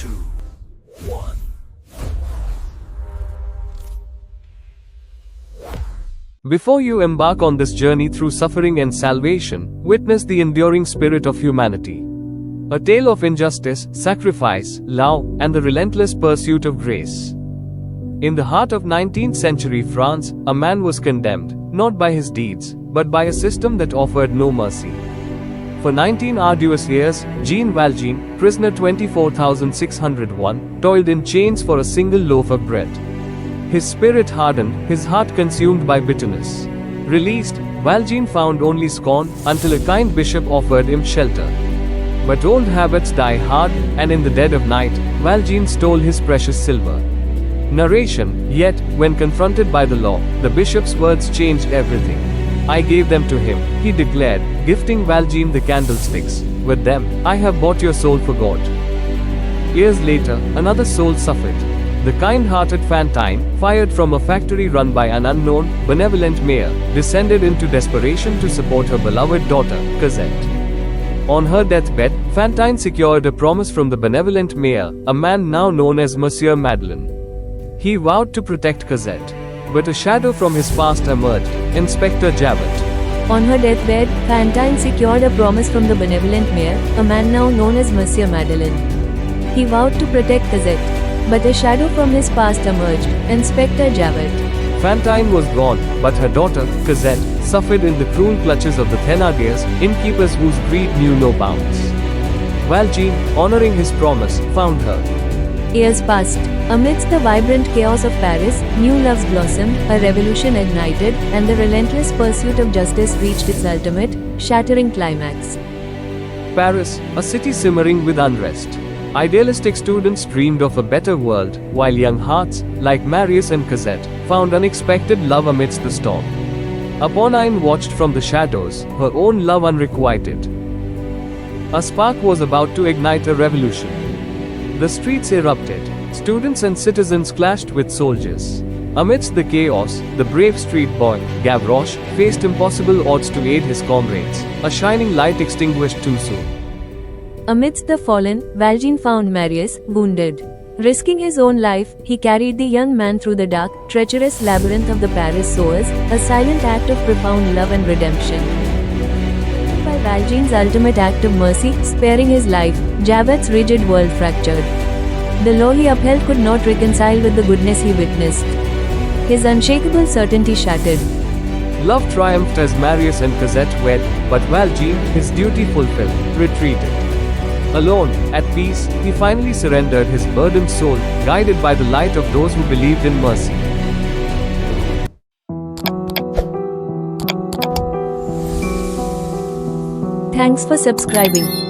2, 1. Before you embark on this journey through suffering and salvation, witness the enduring spirit of humanity. A tale of injustice, sacrifice, love, and the relentless pursuit of grace. In the heart of 19th century France, a man was condemned, not by his deeds, but by a system that offered no mercy. For 19 arduous years, Jean Valjean, prisoner 24601, toiled in chains for a single loaf of bread. His spirit hardened, his heart consumed by bitterness. Released, Valjean found only scorn, until a kind bishop offered him shelter. But old habits die hard, and in the dead of night, Valjean stole his precious silver. Narration: Yet, when confronted by the law, the bishop's words changed everything. I gave them to him, he declared, gifting Valjean the candlesticks. With them, I have bought your soul for God. Years later, another soul suffered. The kind-hearted Fantine, fired from a factory run by an unknown, benevolent mayor, descended into desperation to support her beloved daughter, Cosette. On her deathbed, Fantine secured a promise from the benevolent mayor, a man now known as Monsieur Madeleine. He vowed to protect Cosette. But a shadow from his past emerged, Inspector Javert. On her deathbed, Fantine secured a promise from the benevolent mayor, a man now known as Monsieur Madeleine. He vowed to protect Cosette. But a shadow from his past emerged, Inspector Javert. Fantine was gone, but her daughter, Cosette, suffered in the cruel clutches of the Thénardiers, innkeepers whose greed knew no bounds. Valjean, honoring his promise, found her. Years passed. Amidst the vibrant chaos of Paris, new loves blossomed, a revolution ignited, and the relentless pursuit of justice reached its ultimate, shattering climax. Paris, a city simmering with unrest. Idealistic students dreamed of a better world, while young hearts, like Marius and Cosette, found unexpected love amidst the storm. Apolline watched from the shadows, her own love unrequited. A spark was about to ignite a revolution. The streets erupted. Students and citizens clashed with soldiers. Amidst the chaos, the brave street boy, Gavroche, faced impossible odds to aid his comrades, a shining light extinguished too soon. Amidst the fallen, Valjean found Marius, wounded. Risking his own life, he carried the young man through the dark, treacherous labyrinth of the Paris sewers, a silent act of profound love and redemption. By Valjean's ultimate act of mercy, sparing his life, Javert's rigid world fractured. The law he upheld could not reconcile with the goodness he witnessed. His unshakable certainty shattered. Love triumphed as Marius and Cosette wed, but Valjean, his duty fulfilled, retreated. Alone, at peace, he finally surrendered his burdened soul, guided by the light of those who believed in mercy. Thanks for subscribing.